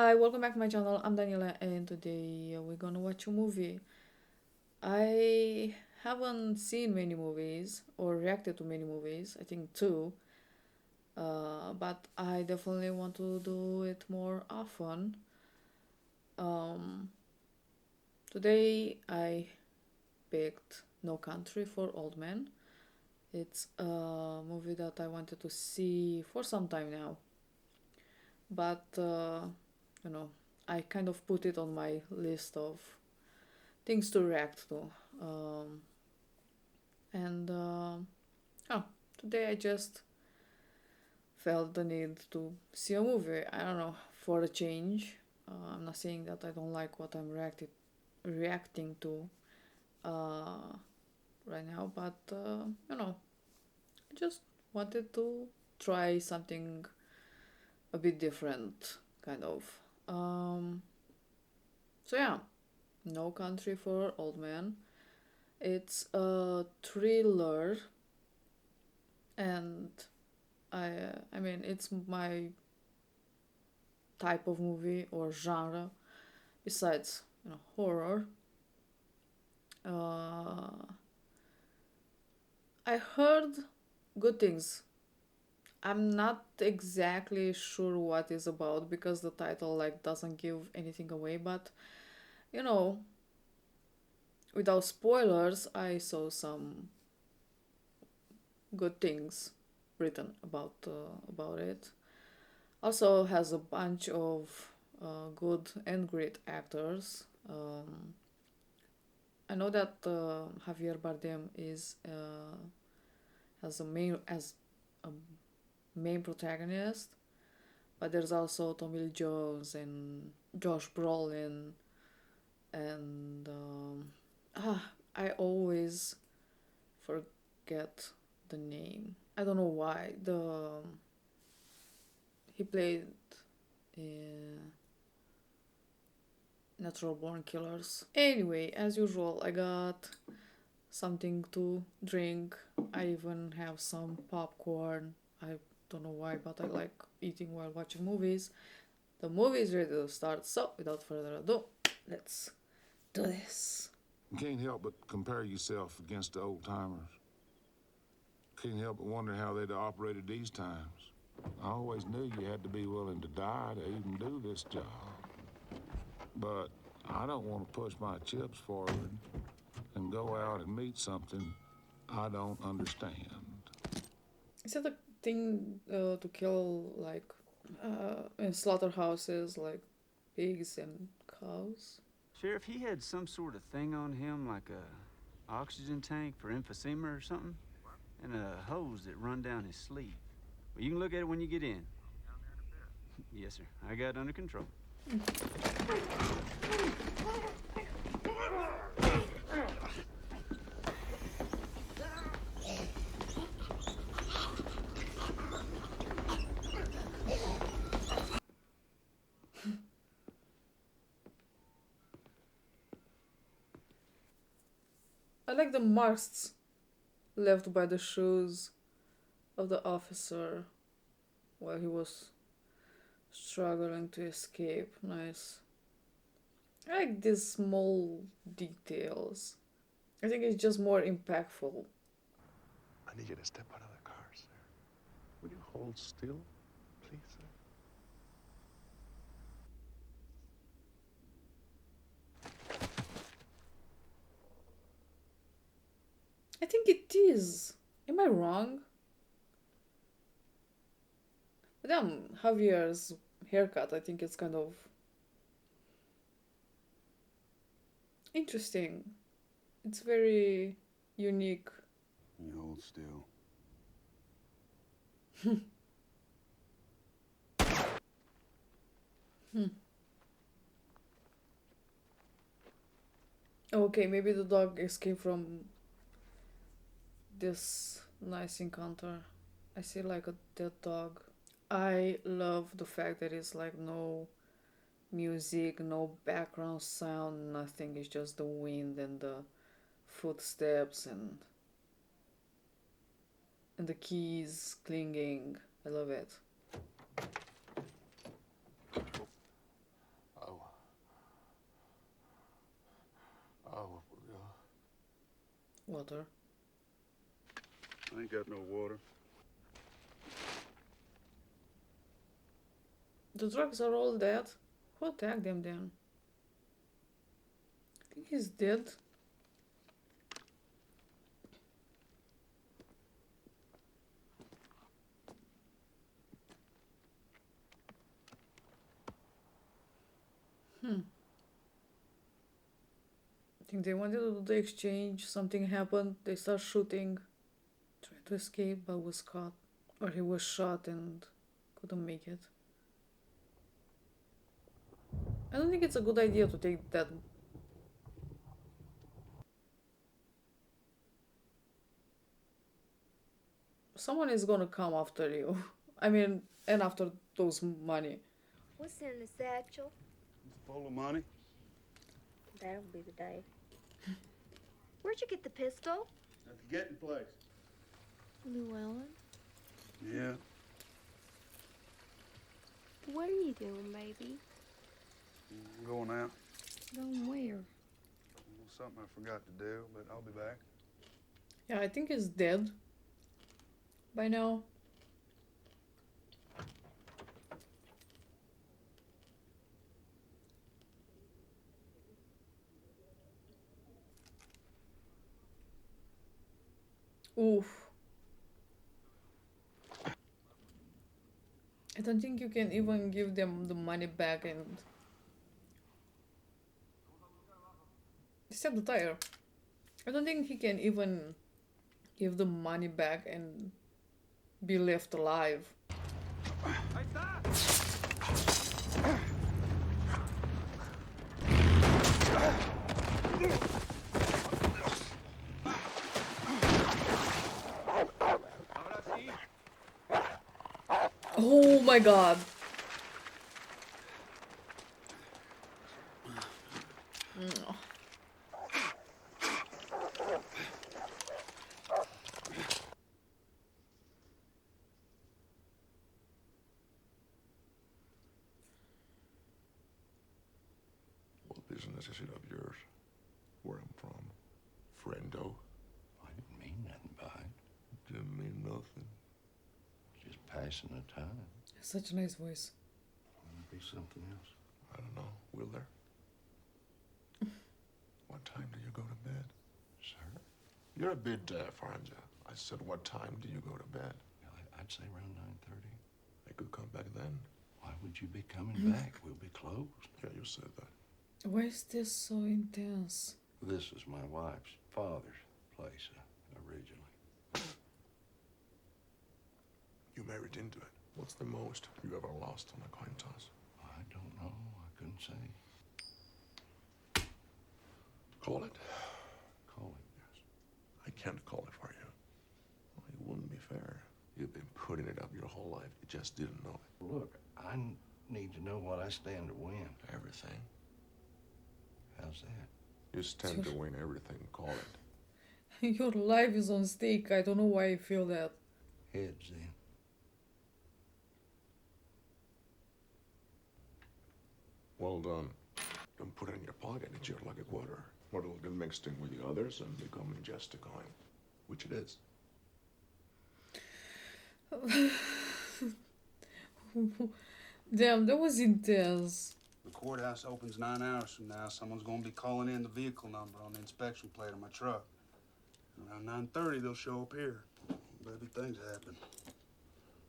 Hi, welcome back to my channel. I'm Daniela, and today we're gonna watch a movie. I haven't seen many movies or reacted to many movies, I think two, but I definitely want to do it more often. Um, Today I picked No Country for Old Men. It's a movie that I wanted to see for some time now, but you know, I kind of put it on my list of things to react to. Um, and oh, today I just felt the need to see a movie. I don't know, for a change. I'm not saying that I don't like what I'm reacting to uh, right now, but I just wanted to try something a bit different, kind of. Um, so yeah, No Country for Old Men. It's a thriller, and I mean it's my type of movie or genre. Besides, horror. Uh, I heard good things. I'm not exactly sure what it's about because the title like doesn't give anything away. But you know, without spoilers, I saw some good things written about it. Also has a bunch of good and great actors. I know that Javier Bardem is has a main protagonist, but there's also Tommy Lee Jones and Josh Brolin and I always forget the name. I don't know why. The He played in Natural Born Killers. Anyway, as usual, I got something to drink. I even have some popcorn. I don't know why, but I like eating while watching movies. The movie is ready to start, so without further ado, let's do this. You can't help but compare yourself against the old timers. Can't help but wonder how they'd have operated these times. I always knew you had to be willing to die to even do this job. But I don't want to push my chips forward and go out and meet something I don't understand. Is it a thing to kill like in slaughterhouses like pigs and cows? Sheriff, he had some sort of thing on him, like a oxygen tank for emphysema or something, and a hose that run down his sleeve. Well, you can look at it when you get in. Yes, sir. I got it under control. I like the marks left by the shoes of the officer while he was struggling to escape. Nice. I like these small details. I think it's just more impactful. I need you to step out of the car, sir. Will you hold still, please, sir? I think it is. Am I wrong? But then Javier's haircut, I think it's kind of interesting. It's very unique. You hold still. Okay, maybe the dog escaped from this nice encounter. I see like a dead dog. I love the fact that it's like no music, no background sound, nothing. It's just the wind and the footsteps and the keys clinging. I love it. Water. I ain't got no water. The drugs are all dead. Who attacked them then? I think he's dead. I think they wanted to do the exchange. Something happened. They start shooting. Tried to escape, but was caught. Or he was shot and couldn't make it. I don't think it's a good idea to take that. Someone is gonna come after you. I mean, and after those money. What's in the satchel? It's full of money. That'll be the day. Where'd you get the pistol? At the getting place. Llewellyn? Yeah. What are you doing, baby? I'm going out. Going where? Something I forgot to do, but I'll be back. Yeah, I think he's dead by now. Oof. I don't think you can even give them the money back and except the tire. I don't think he can even give the money back and be left alive. Oh my god. Mm. What business is it of yours? Where I'm from? Friendo? I didn't mean nothing by it. Didn't mean nothing. Just passing the time. Such a nice voice. Might be something else. I don't know. Will there? What time do you go to bed? Sir? You're a bit deaf, aren't you? I said, what time do you go to bed? I'd say around 9:30. I could come back then. Why would you be coming back? We'll be closed. Yeah, you said that. Why is this so intense? This is my wife's father's place originally. You married into it. What's the most you ever lost on a coin toss? I don't know. I couldn't say. Call it. Call it. Yes. I can't call it for you. Well, it wouldn't be fair. You've been putting it up your whole life. You just didn't know it. Look, I need to know what I stand to win. Everything. How's that? You stand to win everything. Call it. Your life is on stake. I don't know why I feel that. Heads then. Well done. Don't put it in your pocket. It's your lucky quarter. Or it'll get mixed in with the others and become just a coin. Which it is. Damn, that was intense. The courthouse opens 9 hours from now. Someone's gonna be calling in the vehicle number on the inspection plate of my truck. Around 9:30, they'll show up here. Baby, things happen.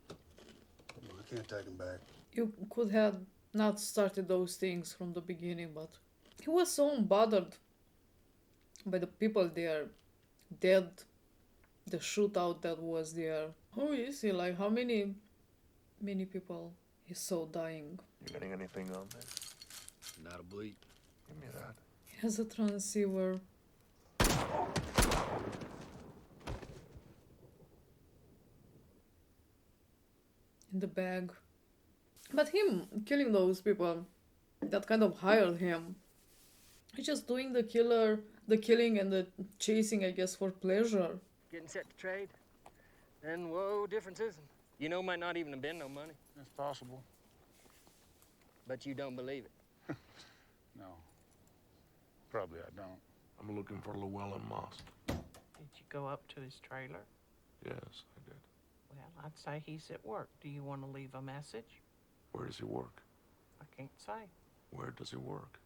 I can't take them back. You could have not started those things from the beginning, but he was so unbothered by the people there, dead, the shootout that was there. Who is he? Like, how many people he saw dying? You getting anything on there? Not a bleep. Give me that. He has a transceiver. In the bag. But him killing those people that kind of hired him. He's just doing the killing and the chasing, I guess, for pleasure. Getting set to trade? Then, whoa, difference isn't. You know, might not even have been no money, That's possible. but you don't believe it. No. Probably I don't. I'm looking for Llewellyn Moss. Did you go up to his trailer? Yes, I did. Well, I'd say he's at work. Do you want to leave a message? Where does he work? I can't say. Where does he work?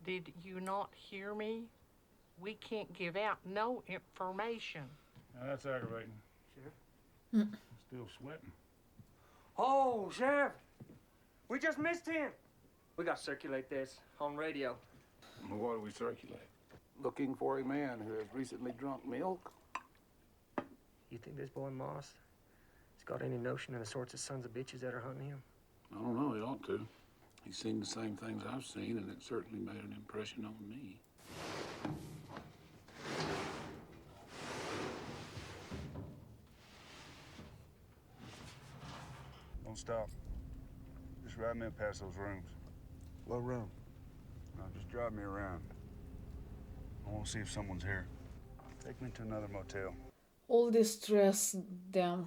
Did you not hear me? We can't give out no information. Now that's aggravating. Sheriff? Still sweating. Oh, Sheriff! We just missed him! We gotta circulate this on radio. Well, what do we circulate? Looking for a man who has recently drunk milk? You think this boy Moss has got any notion of the sorts of sons of bitches that are hunting him? I don't know, he ought to. He's seen the same things I've seen, and it certainly made an impression on me. Don't stop. Just ride me past those rooms. What room? No, just drive me around. I want to see if someone's here. Take me to another motel. All this stress, damn,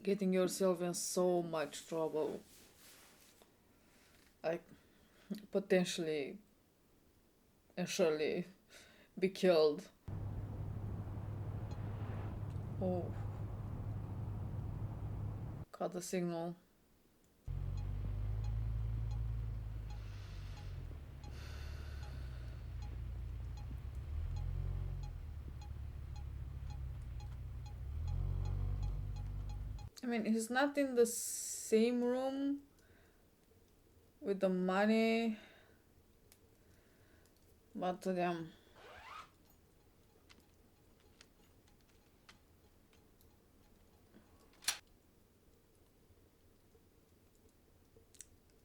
getting yourself in so much trouble. Like, potentially and surely be killed. Oh. Got the signal. I mean, he's not in the same room with the money, but damn.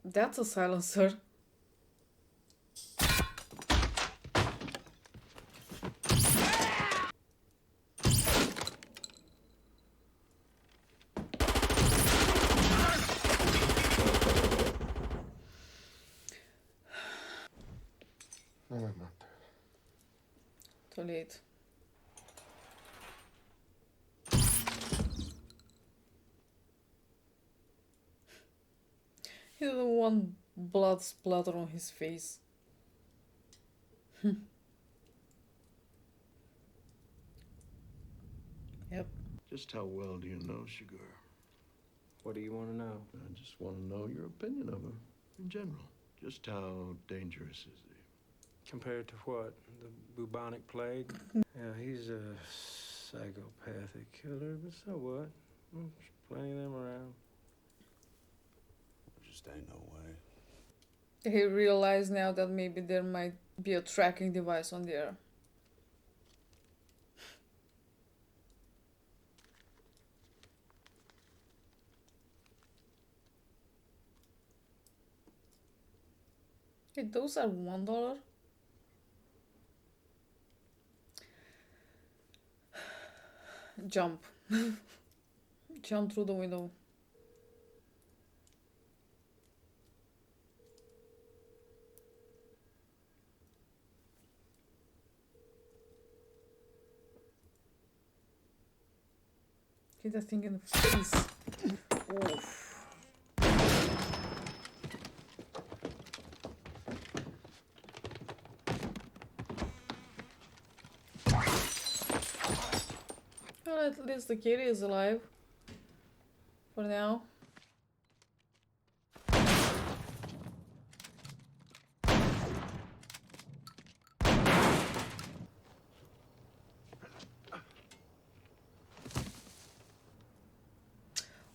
That's a silencer. No, I'm not. Too late. He didn't want blood splatter on his face. Yep. Just how well do you know Sugar? What do you want to know? I just want to know your opinion of him in general. Just how dangerous is he? Compared to what? The bubonic plague? Yeah, he's a psychopathic killer, but so what? There's plenty of them around. Just ain't no way. He realized now that maybe there might be a tracking device on there. Hey, those are $1. Jump. Jump through the window. Hit that thing in the face. Oof. Well, at least the kitty is alive. For now.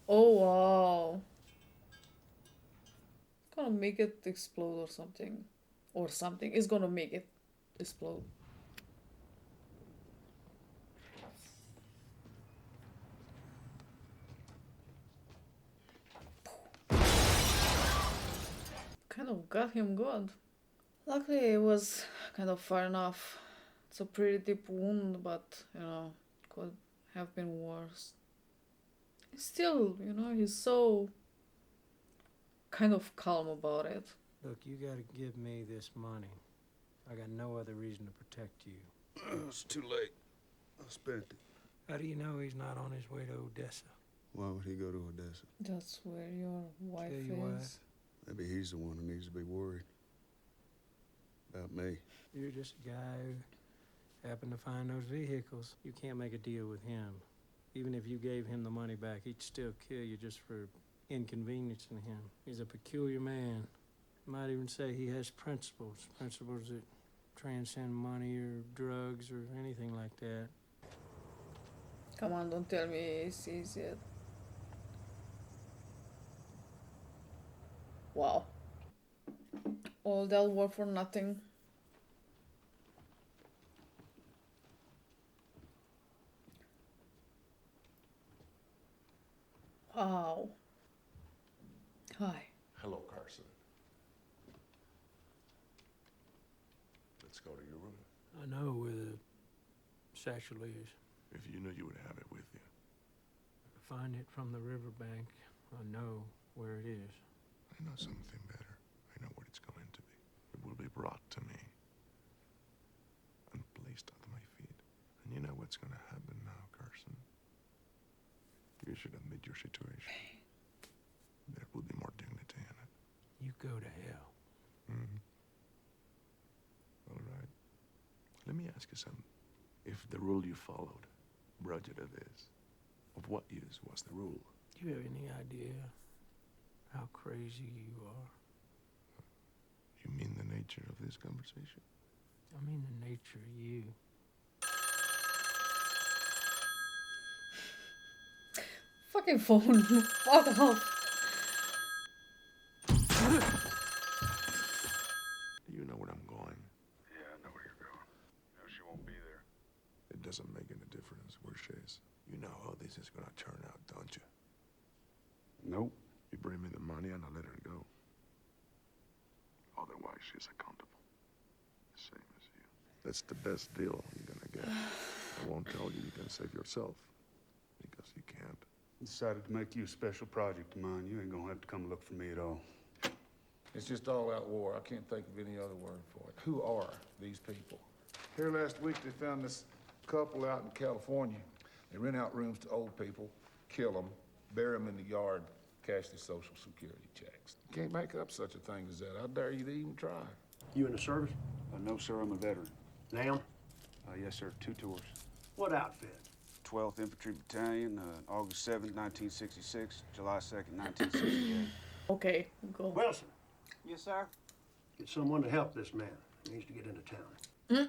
Oh wow. Gonna make it explode or something. Or something is gonna make it explode. Kind of got him good. Luckily it was kind of far enough. It's a pretty deep wound, but you know, could have been worse. Still, you know, he's so kind of calm about it. Look, you gotta give me this money. I got no other reason to protect you. It's too late. I spent it. How do you know he's not on his way to Odessa? Why would he go to Odessa? That's where your wife Tell you what. is. Maybe he's the one who needs to be worried about me. You're just a guy who Happen to find those vehicles. You can't make a deal with him. Even if you gave him the money back, he'd still kill you just for inconveniencing him. He's a peculiar man. Might even say he has principles. Principles that transcend money or drugs or anything like that. Come on, don't tell me he sees it. Wow. All that work for nothing. Wow. Hi. Hello, Carson. Let's go to your room. I know where the satchel is. If you knew you would have it with you. Find it from the riverbank. I know where it is. I know something better. I know what it's going to be. It will be brought to me and placed at my feet. And you know what's going to happen now, Carson? You should admit your situation. There will be more dignity in it. You go to hell. Mm-hmm. All right. Let me ask you something. If the rule you followed brought you to this, of what use was the rule? Do you have any idea how crazy you are? You mean the nature of this conversation? I mean the nature of you. Fucking phone. Fuck off. Do you know where I'm going? Yeah, I know where you're going. No, she won't be there. It doesn't make any difference where she is. You know how this is gonna turn out, don't you? Nope. You bring me the money and I let her go. Otherwise, she's accountable. Same as you. That's the best deal you're gonna get. I won't tell you you can save yourself, because you can't. Decided to make you a special project of mine. You ain't gonna have to come look for me at all. It's just all-out war. I can't think of any other word for it. Who are these people? Here last week, they found this couple out in California. They rent out rooms to old people, kill them, bury them in the yard, cash their Social Security checks. You can't make up such a thing as that. I dare you to even try. You in the service? No, sir, I'm a veteran. Now? Yes, sir, 2 tours. What outfit? 12th Infantry Battalion, August 7th, 1966, July 2nd, 1968. Okay, go. Wilson, Yes, sir. get someone to help this man. He needs to get into town.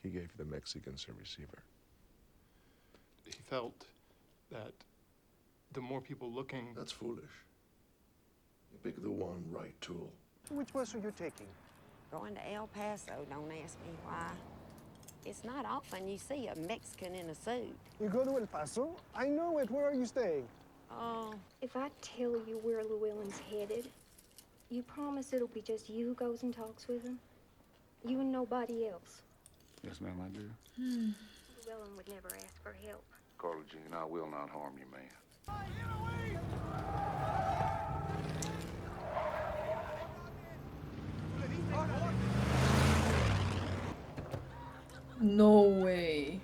He gave the Mexicans a receiver. He felt that the more people looking... That's foolish. You pick the one right tool. Which bus are you taking? Going to El Paso, don't ask me why. It's not often you see a Mexican in a suit. You go to El Paso? I know it. Where are you staying? Oh, If I tell you where Llewellyn's headed, you promise it'll be just you who goes and talks with him? You and nobody else. Yes, ma'am, I do. Llewellyn would never ask for help. Carla Jean, I will not harm you, man. No way.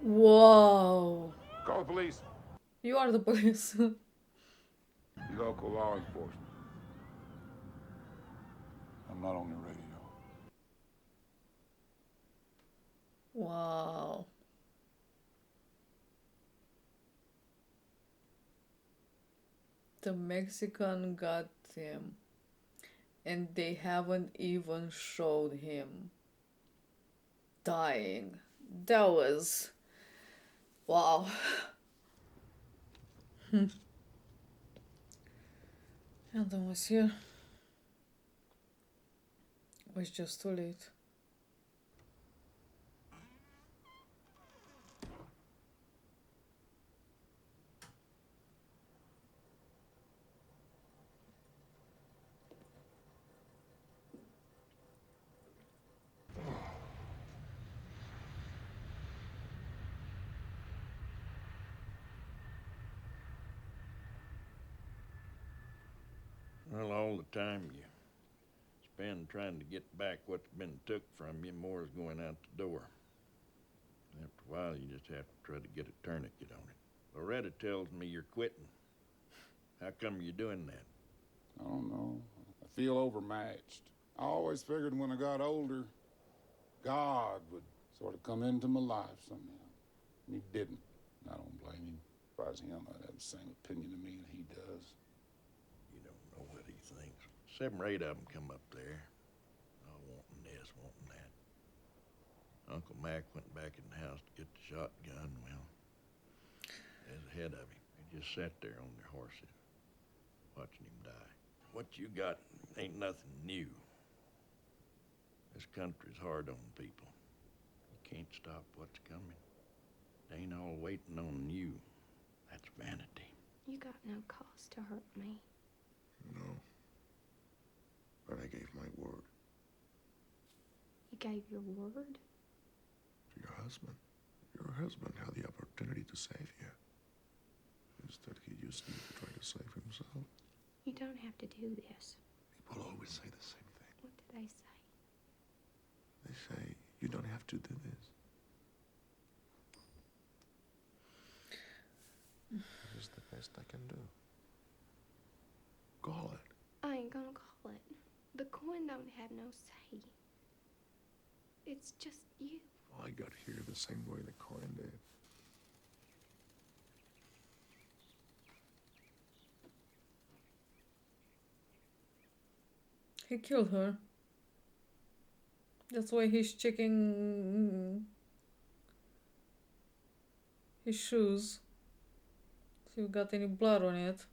Whoa. Call the police. You are the police. Local law enforcement. I'm not on the radio. Wow. The Mexican got him, and they haven't even showed him dying. That was... wow. And then was here. It was just too late. Well, all the time you spend trying to get back what's been took from you, more is going out the door. After a while, you just have to try to get a tourniquet on it. Loretta tells me you're quitting. How come you're doing that? I don't know. I feel overmatched. I always figured when I got older, God would sort of come into my life somehow. And he didn't. I don't blame him. If I was him, I'd have the same opinion of me that he does. You don't know what he thinks. 7 or 8 of them come up there, all wanting this, wanting that. Uncle Mac went back in the house to get the shotgun. Well, there's ahead of him. They just sat there on their horses, watching him die. What you got ain't nothing new. This country's hard on people. You can't stop what's coming. It ain't all waiting on you. That's vanity. You got no cause to hurt me. No. But I gave my word You gave your word? to your husband. Your husband had the opportunity to save you. Instead, he used me to try to save himself. You don't have to do this. People always say the same thing. What do they say? They say, you don't have to do this. This is the best I can do. Call it. I ain't gonna call it. The coin don't have no say. It's just you. I got here the same way the coin did. He killed her. That's why he's checking his shoes. See if you got any blood on it.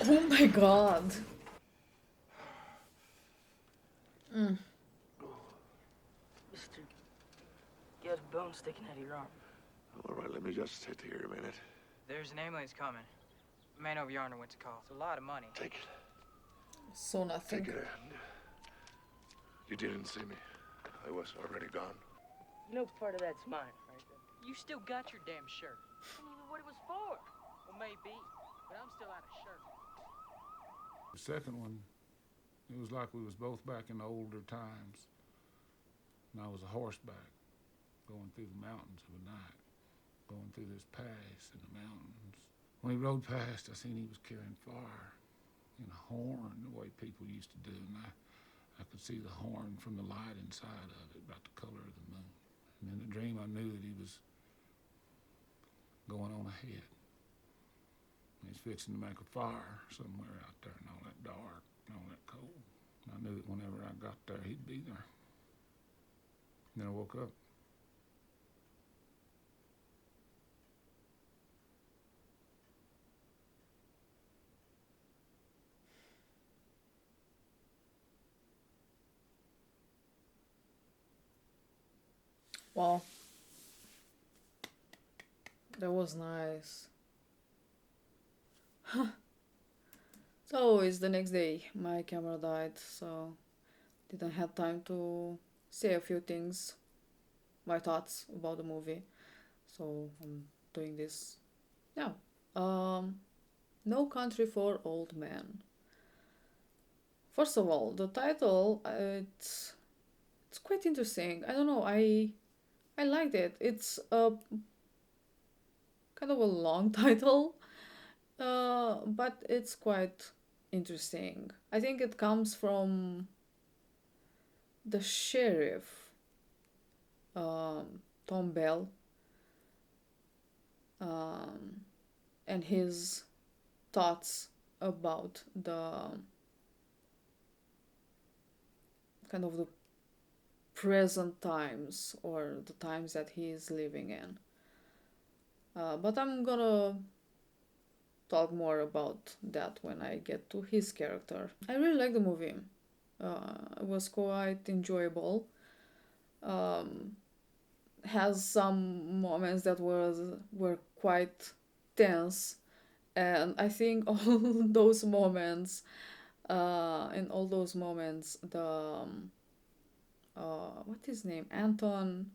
Oh my god. Mister, you had a bone sticking out of your arm. All right, let me just sit here a minute. There's an ambulance coming. Man over yonder went to call. It's a lot of money. Take it. So nothing. Take it, and you didn't see me. I was already gone. You know part of that's mine, right? You still got your damn shirt. I mean, what it was for. Well, maybe, but I'm still out of shirt. The second one, it was like we was both back in the older times. And I was a horseback, going through the mountains of the night, going through this pass in the mountains. When he rode past, I seen he was carrying fire in a horn, the way people used to do, and I could see the horn from the light inside of it, about the color of the moon. And in the dream, I knew that he was going on ahead. He's fixing to make a fire somewhere out there in all that dark and all that cold. And I knew that whenever I got there, he'd be there. And then I woke up. Wow. That was nice. So it's the next day. My camera died, so didn't have time to say a few things, my thoughts about the movie. So I'm doing this now. No Country for Old Men. First of all, the title, it's quite interesting. I don't know, I liked it. It's a kind of a long title, but it's quite interesting. I think it comes from the sheriff, Tom Bell, and his thoughts about the kind of the present times, or the times that he is living in. But I'm gonna talk more about that when I get to his character. I really like the movie. It was quite enjoyable. Has some moments that were quite tense, and I think all those moments, in all those moments, the what's his name? Anton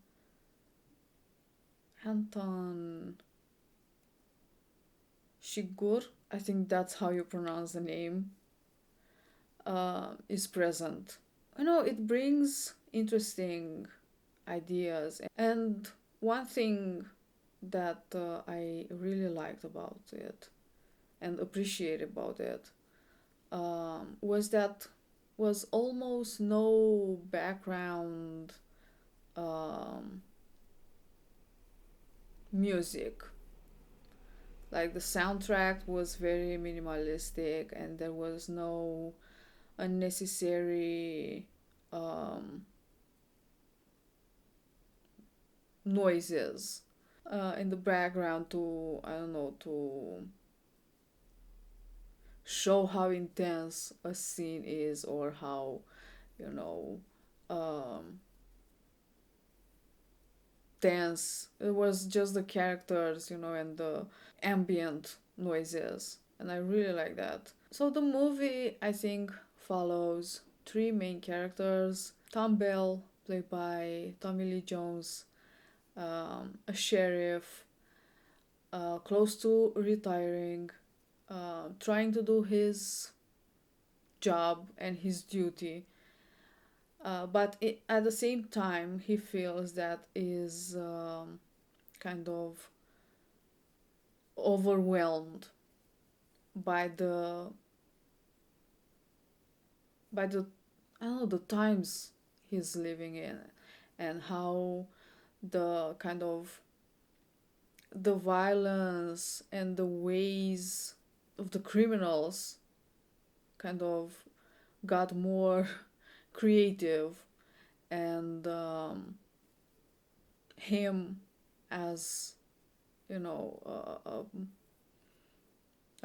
Chigurh, I think that's how you pronounce the name, is present. it brings interesting ideas. And one thing that I really liked about it and appreciate about it was that was almost no background music. Like the soundtrack was very minimalistic, and there was no unnecessary noises in the background to, I don't know, to show how intense a scene is, or how, tense. It was just the characters, and the ambient noises. And I really like that. So the movie, I think, follows three main characters. Tom Bell, played by Tommy Lee Jones, a sheriff, close to retiring, trying to do his job and his duty, but at the same time he feels that is kind of overwhelmed by the I don't know, the times he's living in, and how the kind of the violence and the ways of the criminals kind of got more creative, and him as a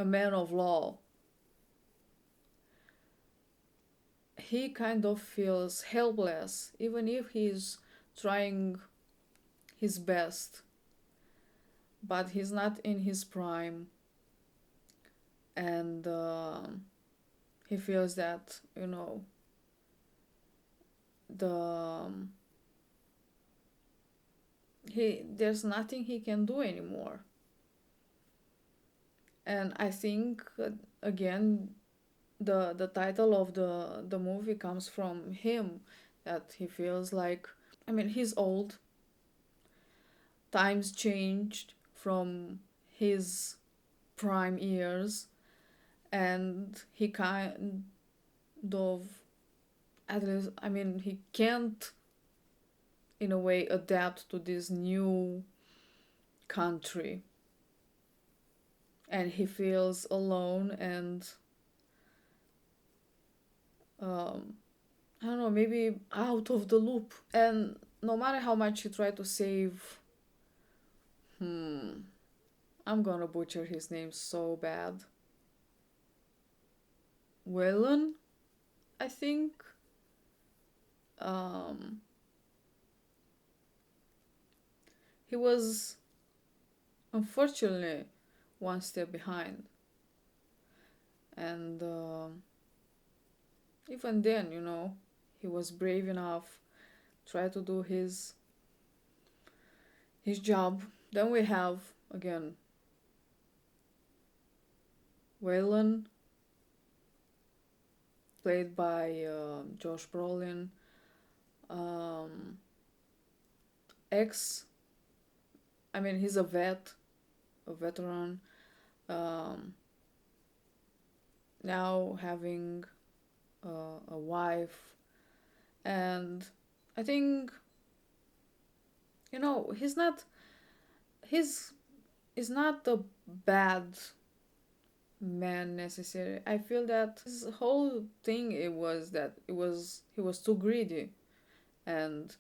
man of law, he kind of feels helpless, even if he's trying his best, but he's not in his prime. And he feels that there's nothing he can do anymore. And I think again the title of the movie comes from him, that he feels like, he's old, times changed from his prime years, and he kind of, at least, he can't in a way adapt to this new country, and he feels alone, and I don't know, maybe out of the loop. And no matter how much he tried to save, I'm gonna butcher his name so bad, Waylon, I think. He was unfortunately one step behind, and even then, he was brave enough, try to do his job. Then we have again Waylon, played by Josh Brolin, he's a veteran, now having a wife, and I think he's not a bad man necessarily. I feel that his whole thing he was too greedy, and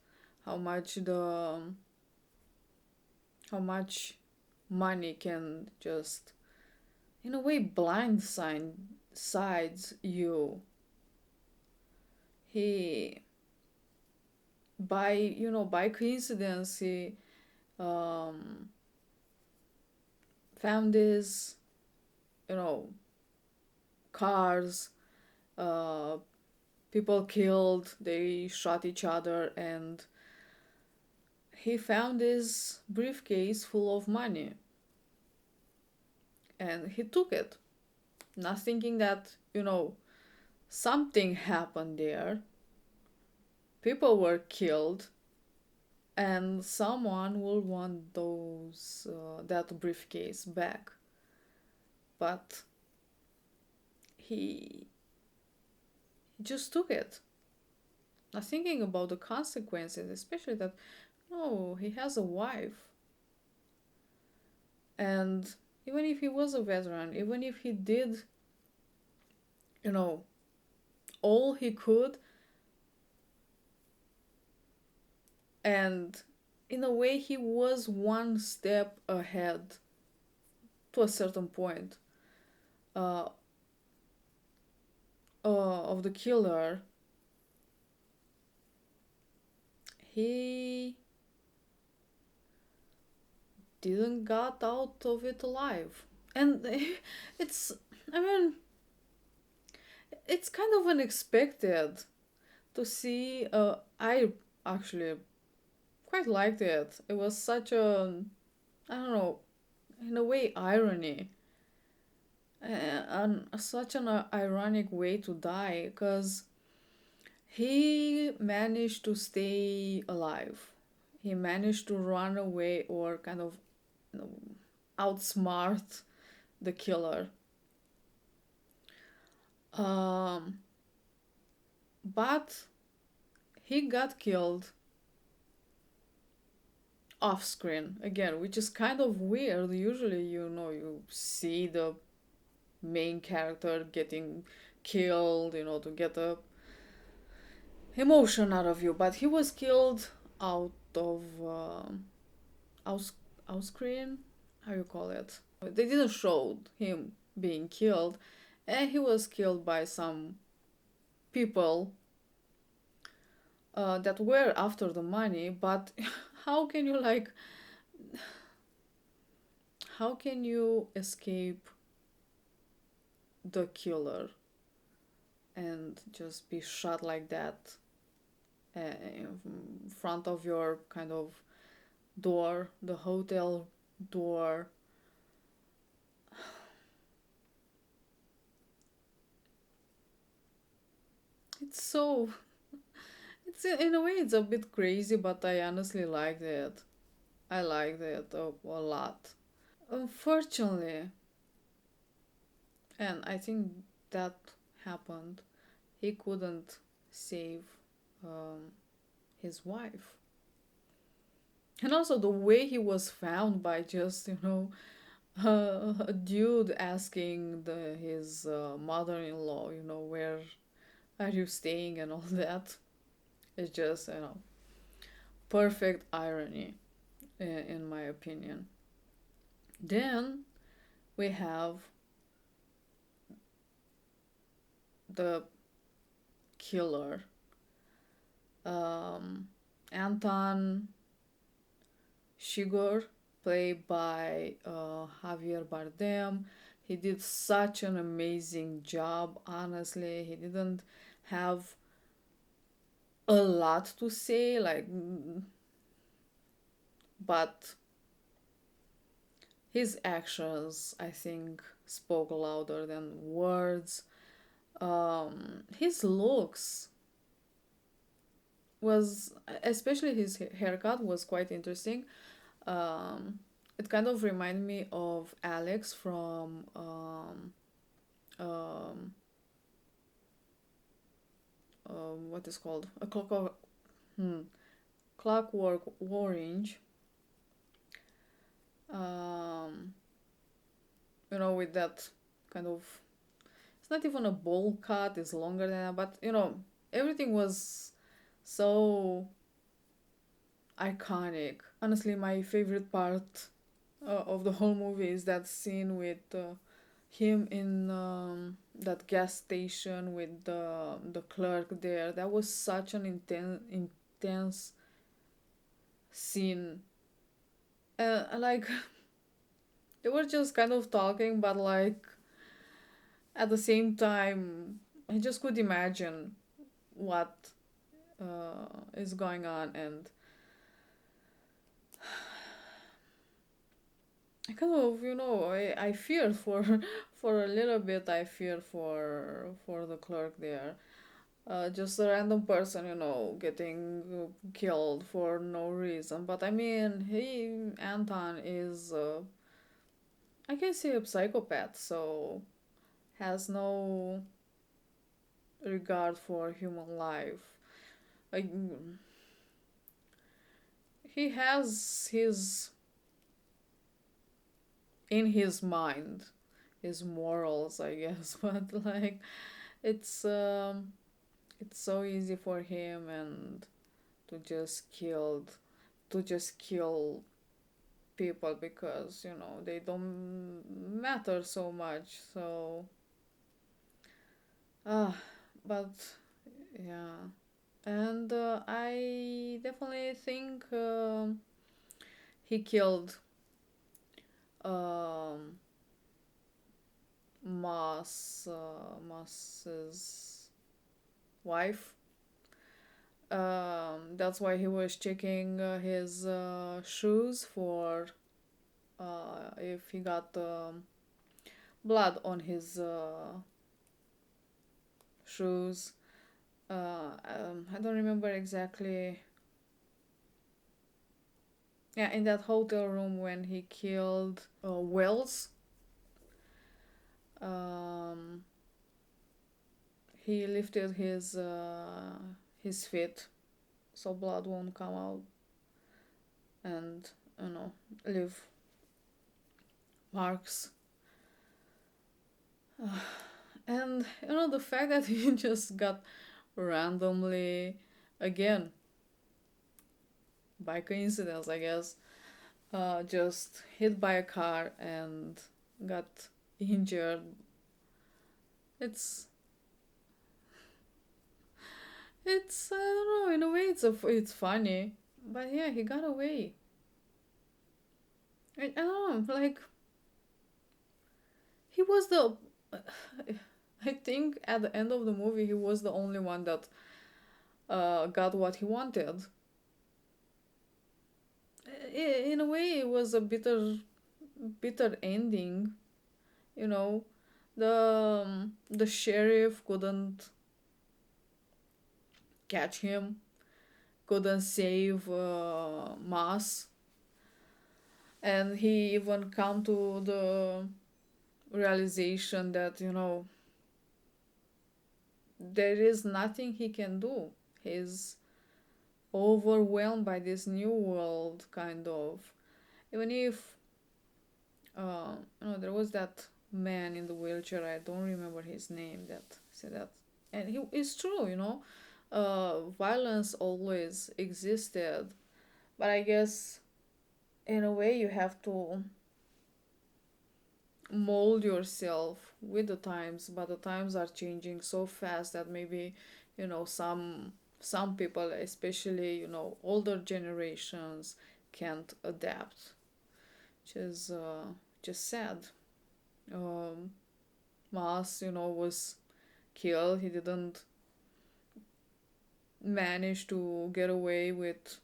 how much money can just in a way blindsides you. He by coincidence he found these cars, people killed, they shot each other, and he found this briefcase full of money, and he took it, not thinking that something happened there, people were killed, and someone will want that briefcase back. But he just took it, not thinking about the consequences, especially that, no, he has a wife. And even if he was a veteran, even if he did, all he could, and in a way he was one step ahead to a certain point of the killer, he didn't got out of it alive. And it's kind of unexpected to see. I actually quite liked it. It was such a, I don't know, in a way, irony. And such an ironic way to die, because he managed to stay alive. He managed to run away, or kind of outsmart the killer. But he got killed off screen again, which is kind of weird. Usually, you see the main character getting killed, to get a emotion out of you, but he was killed out of out screen, how you call it. They didn't show him being killed, and he was killed by some people that were after the money. But how can you escape the killer and just be shot like that in front of your kind of door, the hotel door? It's in a way it's a bit crazy, but I honestly liked it. I liked it a lot. Unfortunately, and I think that happened, he couldn't save his wife. And also the way he was found, by just, a dude asking his mother-in-law, where are you staying and all that. It's just, perfect irony, in my opinion. Then we have the killer, Anton Chigurh, played by Javier Bardem. He did such an amazing job, honestly. He didn't have a lot to say, but his actions, I think, spoke louder than words. His looks was, especially his haircut, was quite interesting. It kind of reminded me of Alex from what is called a Clockwork Orange. With that kind of, it's not even a bowl cut, it's longer than that, but everything was so iconic. Honestly, my favorite part of the whole movie is that scene with him in that gas station with the clerk there. That was such an intense scene. They were just kind of talking, but at the same time, I just could imagine what is going on, and I kind of, I feared for a little bit. I feared for the clerk there. just a random person, you know, getting killed for no reason. But I mean, Anton is, I can say, a psychopath, so has no regard for human life. Like, he has in his mind his morals, I guess, but like it's so easy for him and to just kill people because, you know, they don't matter so much. So but yeah. And I definitely think he killed um Moss's wife. That's why he was checking his shoes for if he got blood on his shoes. I don't remember exactly. Yeah, in that hotel room when he killed Wells. He lifted his feet so blood won't come out and, you know, leave marks. And, you know, the fact that he just got randomly, again, by coincidence, I guess, just hit by a car and got injured. It's I don't know, in a way it's funny, but yeah, he got away. I don't know, like he was the I think at the end of the movie he was the only one that got what he wanted. In a way it was a bitter ending, you know. The sheriff couldn't catch him, couldn't save Moss, and he even come to the realization that, you know, there is nothing he can do. He's overwhelmed by this new world, kind of. Even if you know, there was that man in the wheelchair, I don't remember his name, that said that, and it's true, you know. Violence always existed, but I guess in a way you have to mold yourself with the times, but the times are changing so fast that maybe, you know, some people, especially, you know, older generations, can't adapt, which is just sad. Moss, you know, was killed. He didn't manage to get away with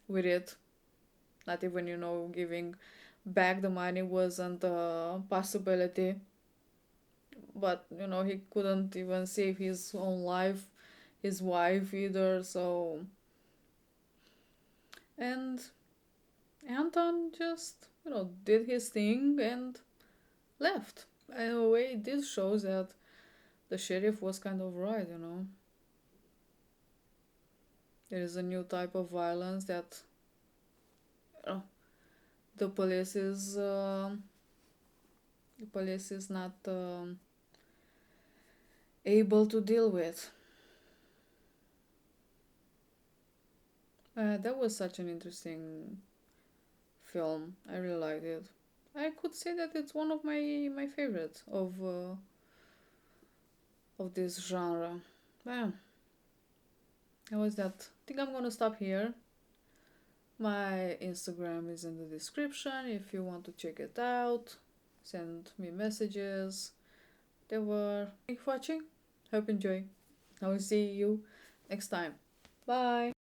it. Not even, you know, giving back the money wasn't a possibility. But, you know, he couldn't even save his own life, his wife either, so. And Anton just, you know, did his thing and left. In a way, this shows that the sheriff was kind of right, you know. There is a new type of violence that, you know, the police is not able to deal with. That was such an interesting film. I really liked it. I could say that it's one of my favorites of this genre. Yeah. How was that? I think I'm gonna stop here. My Instagram is in the description if you want to check it out. Send me messages. Thank you for watching. Hope you enjoy. I will see you next time. Bye.